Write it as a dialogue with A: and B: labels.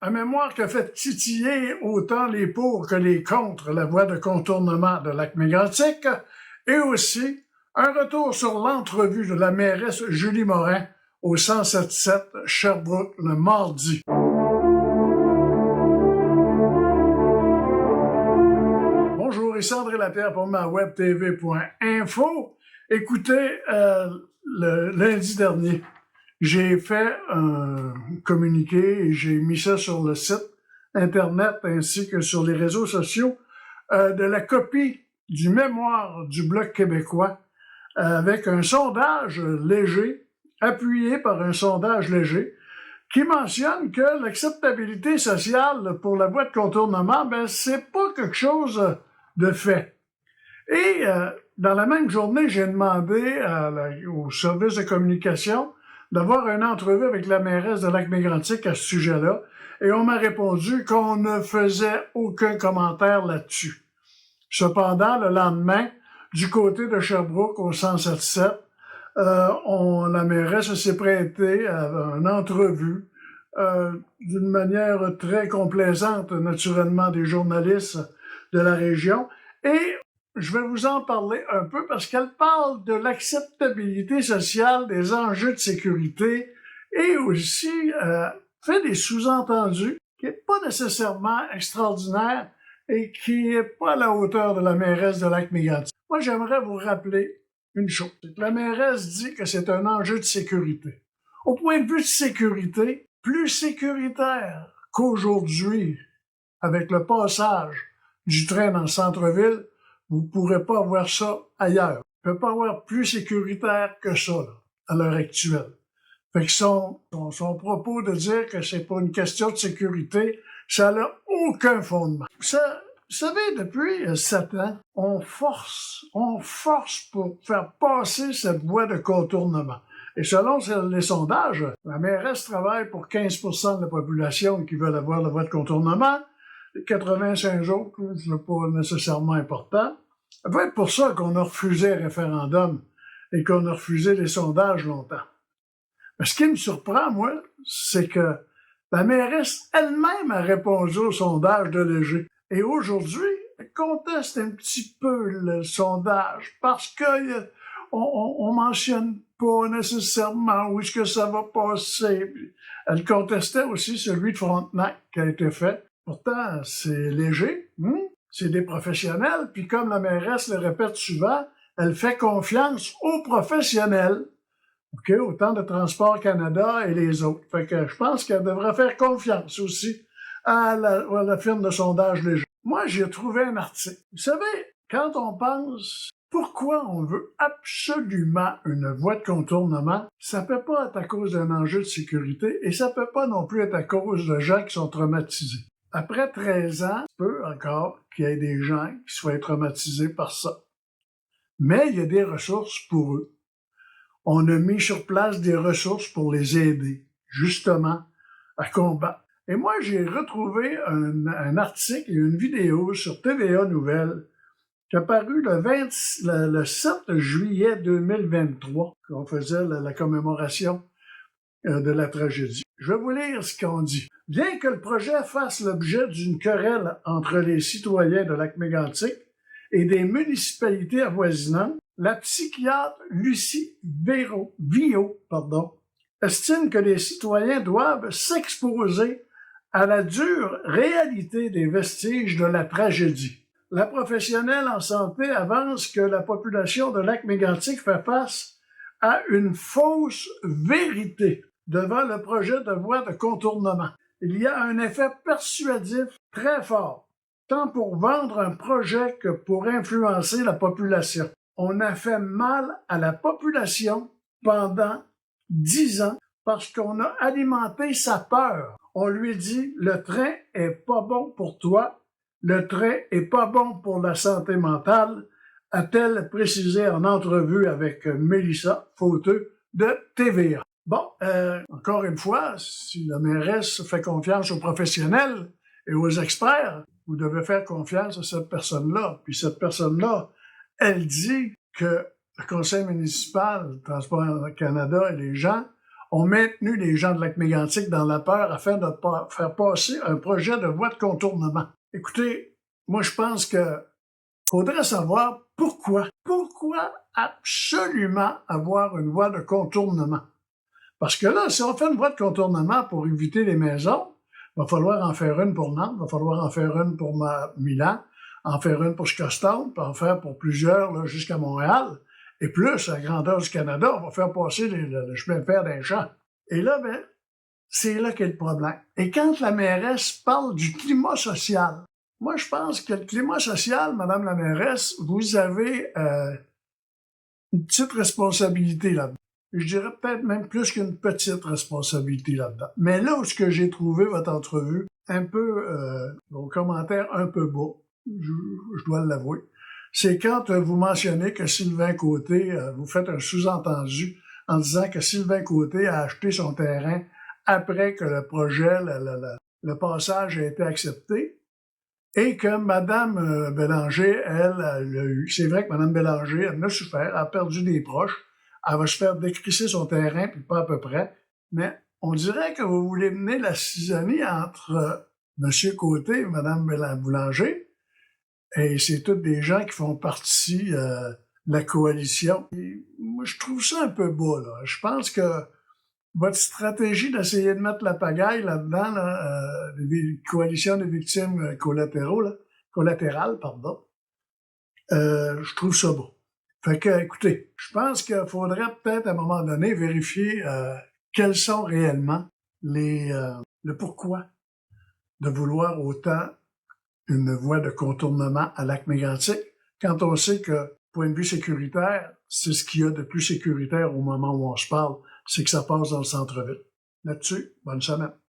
A: Un mémoire qui a fait titiller autant les pour que les contre la voie de contournement de Lac-Mégantic, et aussi un retour sur l'entrevue de la mairesse Julie Morin au 107.7 Sherbrooke le mardi. Bonjour, ici André Lapierre pour ma webtv.info. Écoutez, le lundi dernier, j'ai fait un communiqué et j'ai mis ça sur le site Internet ainsi que sur les réseaux sociaux de la copie du mémoire du Bloc québécois avec un sondage léger, appuyé par un sondage léger, qui mentionne que l'acceptabilité sociale pour la voie de contournement, c'est pas quelque chose de fait. Et dans la même journée, j'ai demandé au service de communication d'avoir une entrevue avec la mairesse de Lac-Mégantic à ce sujet-là, et on m'a répondu qu'on ne faisait aucun commentaire là-dessus. Cependant, le lendemain, du côté de Sherbrooke, au 107.7, la mairesse s'est prêtée à une entrevue d'une manière très complaisante, naturellement, des journalistes de la région, et je vais vous en parler un peu parce qu'elle parle de l'acceptabilité sociale des enjeux de sécurité et aussi fait des sous-entendus qui n'est pas nécessairement extraordinaire et qui n'est pas à la hauteur de la mairesse de Lac-Mégantic. Moi, j'aimerais vous rappeler une chose. La mairesse dit que c'est un enjeu de sécurité. Au point de vue de sécurité, plus sécuritaire qu'aujourd'hui, avec le passage du train dans le centre-ville, vous ne pourrez pas avoir ça ailleurs. Vous ne pouvez pas avoir plus sécuritaire que ça, là, à l'heure actuelle. Fait que son propos de dire que c'est pas une question de sécurité, ça n'a aucun fondement. Vous savez, depuis 7 ans, on force pour faire passer cette voie de contournement. Et selon les sondages, la mairesse travaille pour 15% de la population qui veulent avoir la voie de contournement. Les 85 autres, ce n'est pas nécessairement important. Ça peut être pour ça qu'on a refusé le référendum et qu'on a refusé les sondages longtemps. Mais ce qui me surprend, moi, c'est que la mairesse elle-même a répondu au sondage de Léger. Et aujourd'hui, elle conteste un petit peu le sondage parce que on mentionne pas nécessairement où est-ce que ça va passer. Elle contestait aussi celui de Frontenac qui a été fait. Pourtant, c'est léger, c'est des professionnels, puis comme la mairesse le répète souvent, elle fait confiance aux professionnels. OK, autant de Transport Canada et les autres. Fait que je pense qu'elle devrait faire confiance aussi à la firme de sondage léger. Moi, j'ai trouvé un article. Vous savez, quand on pense pourquoi on veut absolument une voie de contournement, ça peut pas être à cause d'un enjeu de sécurité et ça peut pas non plus être à cause de gens qui sont traumatisés. Après 13 ans, il peut encore qu'il y ait des gens qui soient traumatisés par ça. Mais il y a des ressources pour eux. On a mis sur place des ressources pour les aider, justement, à combattre. Et moi, j'ai retrouvé un article et une vidéo sur TVA Nouvelles qui a paru le 7 juillet 2023, quand on faisait la commémoration de la tragédie. Je vais vous lire ce qu'on dit. Bien que le projet fasse l'objet d'une querelle entre les citoyens de Lac-Mégantic et des municipalités avoisinantes, la psychiatre Lucie Villot estime que les citoyens doivent s'exposer à la dure réalité des vestiges de la tragédie. La professionnelle en santé avance que la population de Lac-Mégantic fait face à une fausse vérité devant le projet de voie de contournement. Il y a un effet persuasif très fort, tant pour vendre un projet que pour influencer la population. On a fait mal à la population pendant 10 ans parce qu'on a alimenté sa peur. On lui dit « le train est pas bon pour toi, le train est pas bon pour la santé mentale », a-t-elle précisé en entrevue avec Mélissa Fauteux de TVA. Bon, encore une fois, si la mairesse fait confiance aux professionnels et aux experts, vous devez faire confiance à cette personne-là. Puis cette personne-là, elle dit que le conseil municipal, Transport Canada et les gens ont maintenu les gens de Lac-Mégantic dans la peur afin de faire passer un projet de voie de contournement. Écoutez, moi je pense que faudrait savoir pourquoi. Pourquoi absolument avoir une voie de contournement? Parce que là, si on fait une voie de contournement pour éviter les maisons, il va falloir en faire une pour Nantes, il va falloir en faire une pour Milan, en faire une pour Scotstown, puis en faire pour plusieurs jusqu'à Montréal. Et plus, à la grandeur du Canada, on va faire passer le chemin de fer d'un champ. Et là, ben, c'est là qu'est le problème. Et quand la mairesse parle du climat social, moi, je pense que le climat social, Madame la mairesse, vous avez une petite responsabilité là-dedans. Je dirais peut-être même plus qu'une petite responsabilité là-dedans. Mais là où ce que j'ai trouvé votre entrevue un peu, vos commentaires un peu bas, je dois l'avouer, c'est quand vous mentionnez que Sylvain Côté, vous faites un sous-entendu en disant que Sylvain Côté a acheté son terrain après que le projet, le passage a été accepté, et que Mme Bélanger, elle, c'est vrai que Mme Bélanger, elle a souffert, elle a perdu des proches, elle va se faire décrisser son terrain, puis pas à peu près, mais on dirait que vous voulez mener la cisaille entre M. Côté et Mme Boulanger, et c'est tous des gens qui font partie de la coalition. Et moi, je trouve ça un peu bas, là. Je pense que votre stratégie d'essayer de mettre la pagaille là-dedans, coalition des victimes collatérales, pardon, je trouve ça beau. Fait que, écoutez, je pense qu'il faudrait peut-être à un moment donné vérifier quels sont réellement le pourquoi de vouloir autant une voie de contournement à Lac-Mégantic, quand on sait que, point de vue sécuritaire, c'est ce qu'il y a de plus sécuritaire au moment où on se parle, c'est que ça passe dans le centre-ville. Là-dessus, bonne semaine.